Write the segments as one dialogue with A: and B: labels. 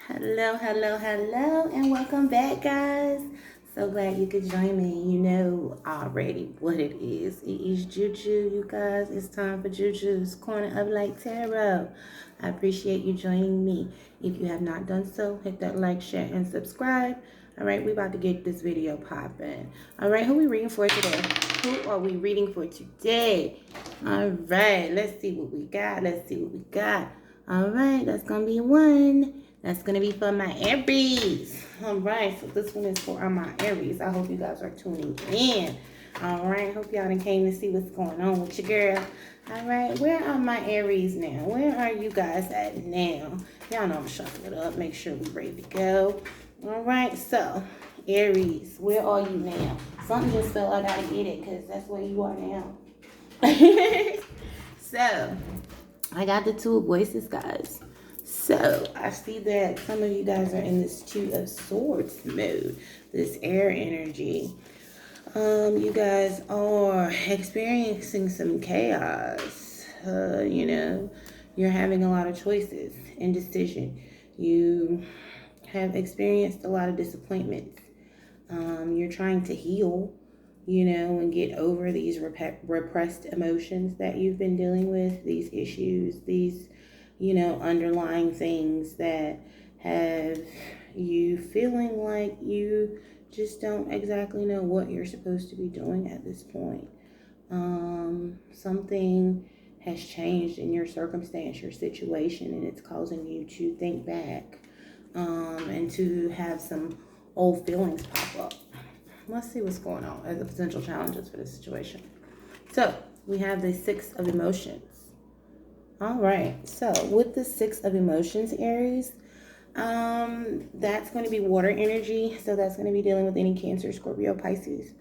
A: Hello, hello, hello, and welcome back, guys. So glad you could join me. You know already what it is. It is Juju, you guys. It's time for Juju's Corner of Light Tarot. I appreciate you joining me. If you have not done so, hit that like, share, and subscribe. All right, we about to get this video popping. All right, who we reading for today? Who are we reading for today? All right, let's see what we got. Let's see what we got. All right, that's going to be one. That's going to be for my Aries. All right, so this one is for my Aries. I hope you guys are tuning in. All right, hope y'all done came to see what's going on with your girl. All right, where are my Aries now? Where are you guys at now? Y'all know I'm shuffling it up. Make sure we're ready to go. All right, so Aries, where are you now? Something just felt like I gotta get it because that's where you are now. So, I got the Two of Voices, guys. So, I see that some of you guys are in this Two of Swords mode, this air energy. You guys are experiencing some chaos. You're having a lot of choices, indecision. You have experienced a lot of disappointments. You're trying to heal, and get over these repressed emotions that you've been dealing with, these issues, these, underlying things that have you feeling like you just don't exactly know what you're supposed to be doing at this point. Something has changed in your circumstance, your situation, and it's causing you to think back and to have some old feelings pop up. Let's see what's going on as the potential challenges for this situation. So we have the Six of Emotions. All right. So with the Six of Emotions, Aries, that's going to be water energy. So that's going to be dealing with any Cancer, Scorpio, Pisces.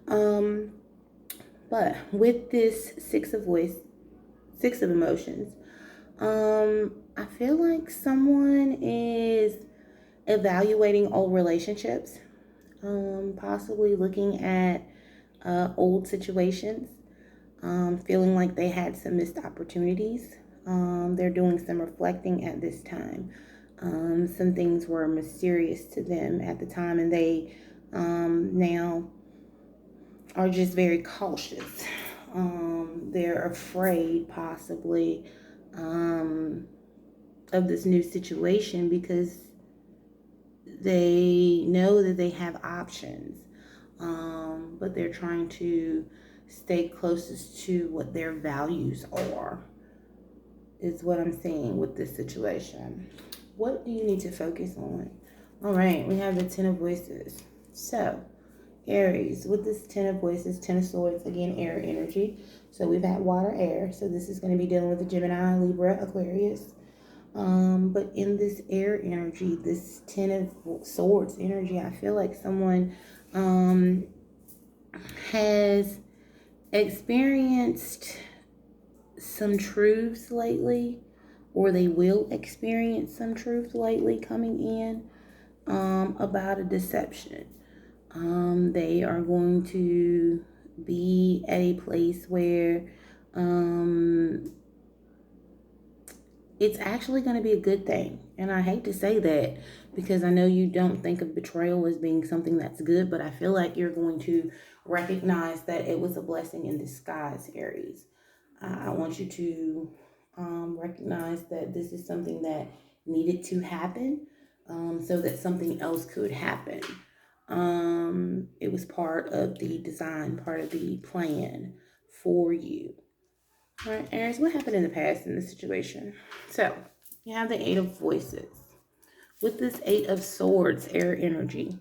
A: But with this Six of Emotions, I feel like someone is evaluating old relationships, possibly looking at old situations, feeling like they had some missed opportunities. They're doing some reflecting at this time. Some things were mysterious to them at the time, and they now are just very cautious. They're afraid, possibly, of this new situation because they know that they have options, but they're trying to stay closest to what their values are, is what I'm seeing with this situation. What do you need to focus on? All right, we have the Ten of Voices. So, Aries, with this Ten of Voices, Ten of Swords, again, air energy. So we've had water, air. So this is going to be dealing with the Gemini, Libra, Aquarius. But in this air energy, this Ten of Swords energy, I feel like someone has experienced some truths lately, or they will experience some truth lately coming in about a deception. They are going to be at a place where it's actually going to be a good thing. And I hate to say that because I know you don't think of betrayal as being something that's good, but I feel like you're going to recognize that it was a blessing in disguise, Aries. I want you to recognize that this is something that needed to happen so that something else could happen. It was part of the design, part of the plan for you. All right, Aries, what happened in the past in this situation? So, you have the Eight of Voices. With this Eight of Swords, air energy.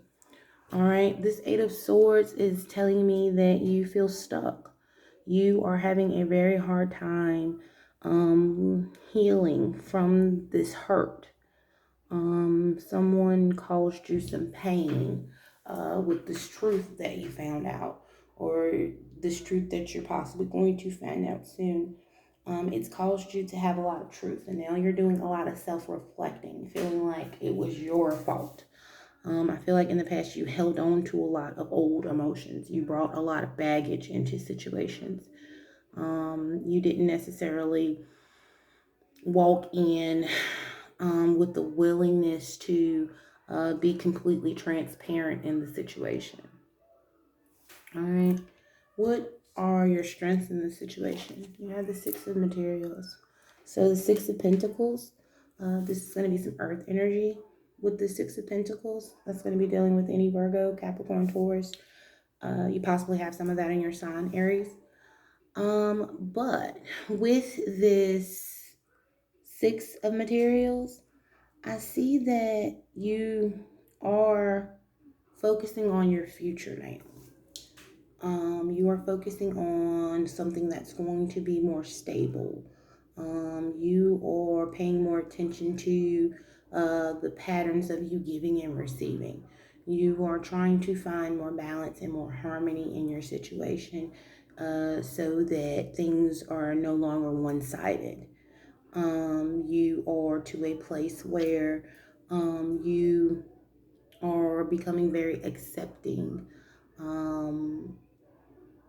A: All right, this Eight of Swords is telling me that you feel stuck. You are having a very hard time healing from this hurt. Someone caused you some pain with this truth that you found out, or this truth that you're possibly going to find out soon. It's caused you to have a lot of truth, and now you're doing a lot of self-reflecting, feeling like it was your fault. I feel like in the past you held on to a lot of old emotions. You brought a lot of baggage into situations. You didn't necessarily walk in with the willingness to be completely transparent in the situation. All right. What are your strengths in this situation? You have the Six of Materials. So the Six of Pentacles, this is going to be some earth energy with the Six of Pentacles. That's going to be dealing with any Virgo, Capricorn, Taurus. You possibly have some of that in your sign, Aries. But with this Six of Materials, I see that you are focusing on your future now. You are focusing on something that's going to be more stable. You are paying more attention to the patterns of you giving and receiving. You are trying to find more balance and more harmony in your situation so that things are no longer one-sided. You are to a place where you are becoming very accepting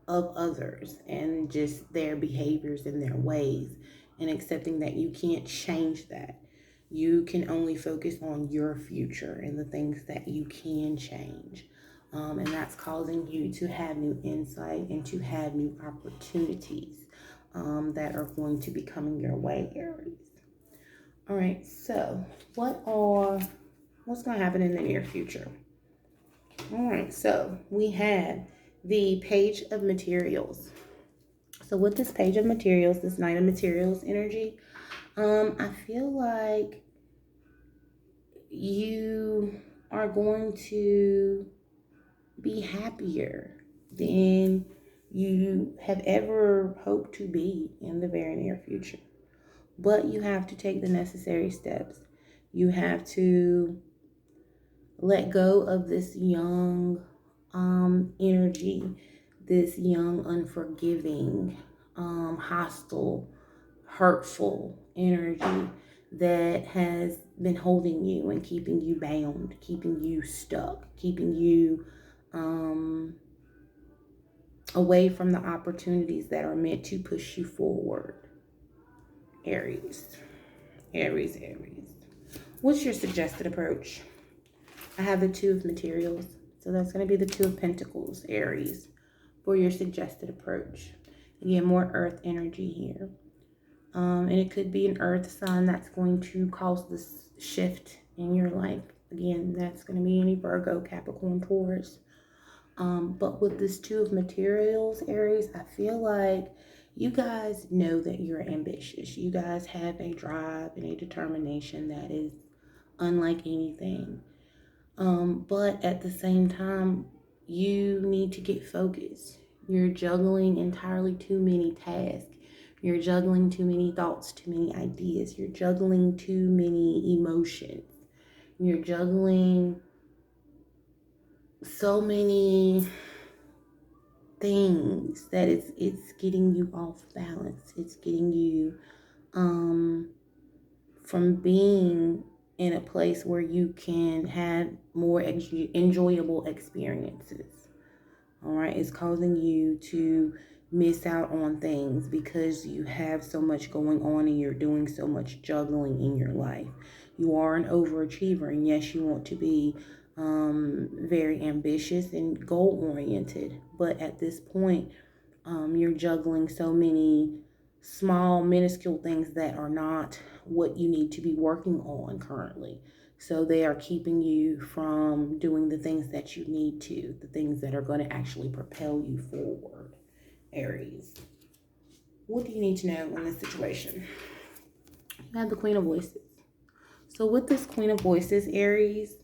A: of others and just their behaviors and their ways, and accepting that you can't change that. You can only focus on your future and the things that you can change. And that's causing you to have new insight and to have new opportunities that are going to be coming your way, Aries. All right, so what's going to happen in the near future? All right, so we have the Page of Materials. So with this Page of Materials, this Knight of Materials energy, I feel like you are going to be happier than you have ever hoped to be in the very near future. But you have to take the necessary steps. You have to let go of this young energy, this young, unforgiving, hostile, hurtful energy that has been holding you and keeping you bound, keeping you stuck, keeping you away from the opportunities that are meant to push you forward. Aries. Aries, Aries. What's your suggested approach? I have the Two of Materials. So that's going to be the Two of Pentacles, Aries, for your suggested approach. Again, more earth energy here. And it could be an earth sign that's going to cause this shift in your life. Again, that's going to be any Virgo, Capricorn, Taurus. But with this Two of Materials, Aries, I feel like you guys know that you're ambitious. You guys have a drive and a determination that is unlike anything. But at the same time, you need to get focused. You're juggling entirely too many tasks. You're juggling too many thoughts, too many ideas. You're juggling too many emotions. You're juggling so many things that it's getting you off balance. It's getting you from being in a place where you can have more enjoyable experiences. All right, it's causing you to miss out on things because you have so much going on and you're doing so much juggling in your life. You are an overachiever, and yes, you want to be very ambitious and goal oriented, but at this point, you're juggling so many small, minuscule things that are not what you need to be working on currently. So they are keeping you from doing the things that you need to, the things that are going to actually propel you forward, Aries. What do you need to know in this situation? You have the Queen of Voices. So with this Queen of Voices, Aries,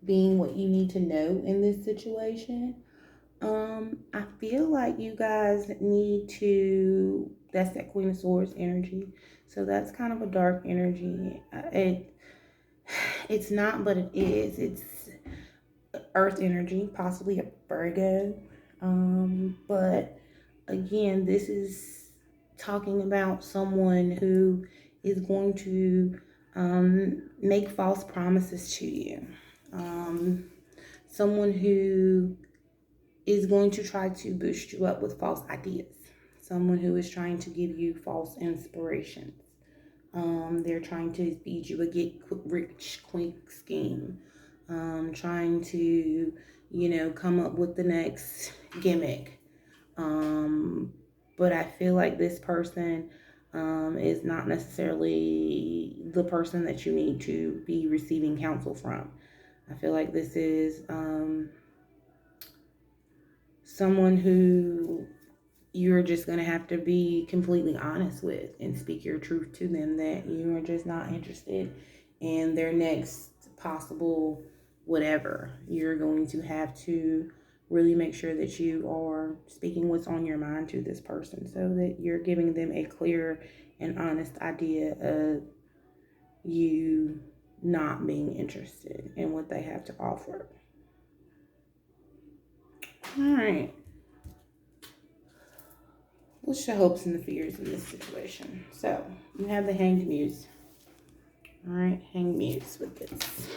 A: being what you need to know in this situation, I feel like you guys need to, that's that Queen of Swords energy. So that's kind of a dark energy. It's not, but it is. It's earth energy, possibly a Virgo. But again, this is talking about someone who is going to make false promises to you. Someone who is going to try to boost you up with false ideas. Someone who is trying to give you false inspirations. They're trying to feed you a get quick rich quick scheme, trying to, come up with the next gimmick. But I feel like this person is not necessarily the person that you need to be receiving counsel from. I feel like this is someone who you're just going to have to be completely honest with and speak your truth to them, that you are just not interested in their next possible whatever. You're going to have to really make sure that you are speaking what's on your mind to this person, so that you're giving them a clear and honest idea of you not being interested in what they have to offer. All right. What's your hopes and the fears in this situation? So, you have the Hanged Muse. All right, Hanged Muse with this.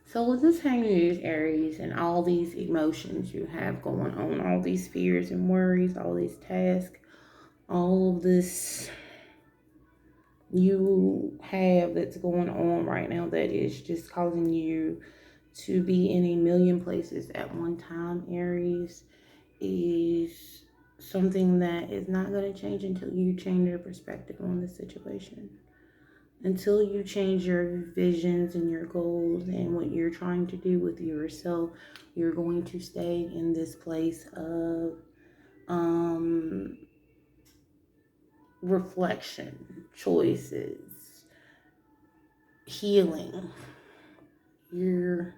A: So, with this Hanged Muse, Aries, and all these emotions you have going on, all these fears and worries, all these tasks, all of this you have that's going on right now that is just causing you to be in a million places at one time, Aries, is something that is not going to change until you change your perspective on the situation. Until you change your visions and your goals and what you're trying to do with yourself, you're going to stay in this place of reflection, choices, healing. You're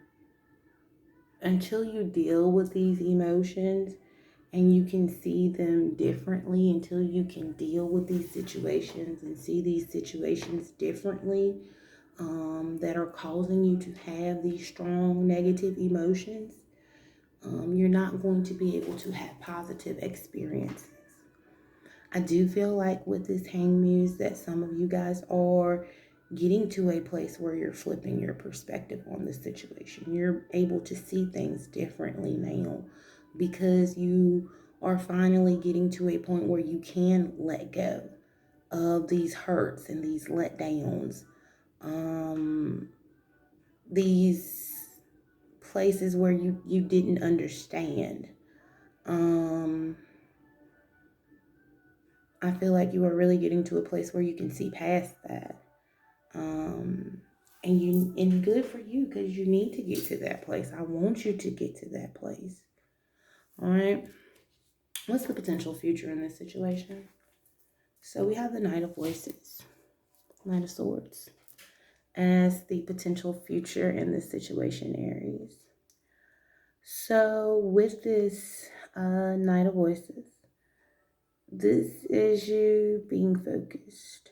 A: until you deal with these emotions and you can see them differently, until you can deal with these situations and see these situations differently, that are causing you to have these strong negative emotions, you're not going to be able to have positive experiences. I do feel like with this Hang Muse that some of you guys are getting to a place where you're flipping your perspective on the situation. You're able to see things differently now because you are finally getting to a point where you can let go of these hurts and these letdowns, these places where you didn't understand. I feel like you are really getting to a place where you can see past that. And good for you, because you need to get to that place. I want you to get to that place. All right. What's the potential future in this situation? So we have the Knight of Voices, Knight of Swords, as the potential future in this situation, Aries. So with this Knight of Voices, this is you being focused.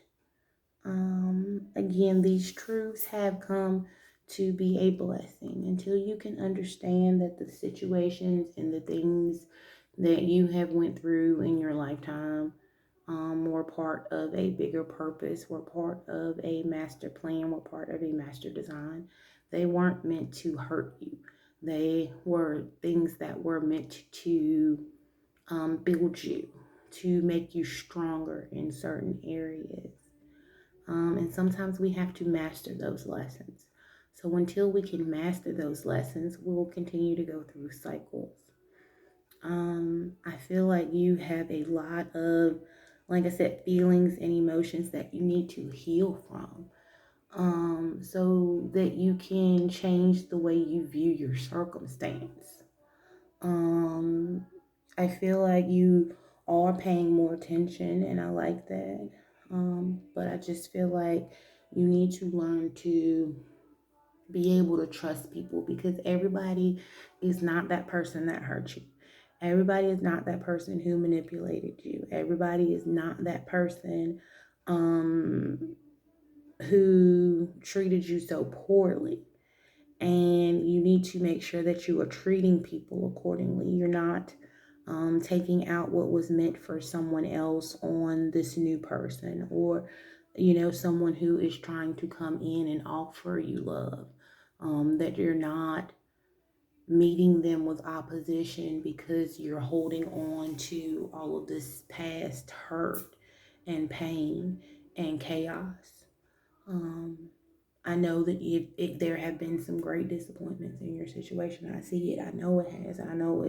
A: Again, these truths have come to be a blessing until you can understand that the situations and the things that you have went through in your lifetime were part of a bigger purpose, were part of a master plan, were part of a master design. They weren't meant to hurt you. They were things that were meant to build you, to make you stronger in certain areas. And sometimes we have to master those lessons. So until we can master those lessons, we'll continue to go through cycles. I feel like you have a lot of, like I said, feelings and emotions that you need to heal from, so that you can change the way you view your circumstance. I feel like you are paying more attention, and I like that. But I just feel like you need to learn to be able to trust people, because everybody is not that person that hurt you. Everybody is not that person who manipulated you. Everybody is not that person who treated you so poorly. And you need to make sure that you are treating people accordingly. You're not taking out what was meant for someone else on this new person, or someone who is trying to come in and offer you love. That you're not meeting them with opposition because you're holding on to all of this past hurt and pain, and chaos. I know that there have been some great disappointments in your situation. I see it. I know it has. I know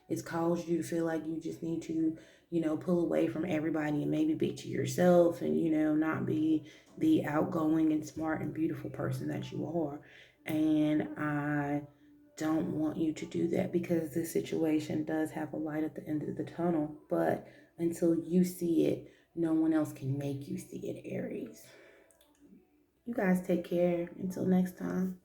A: it's caused you to feel like you just need to, pull away from everybody and maybe be to yourself and, not be the outgoing and smart and beautiful person that you are. And I don't want you to do that because this situation does have a light at the end of the tunnel. But until you see it, no one else can make you see it, Aries. You guys take care. Until next time.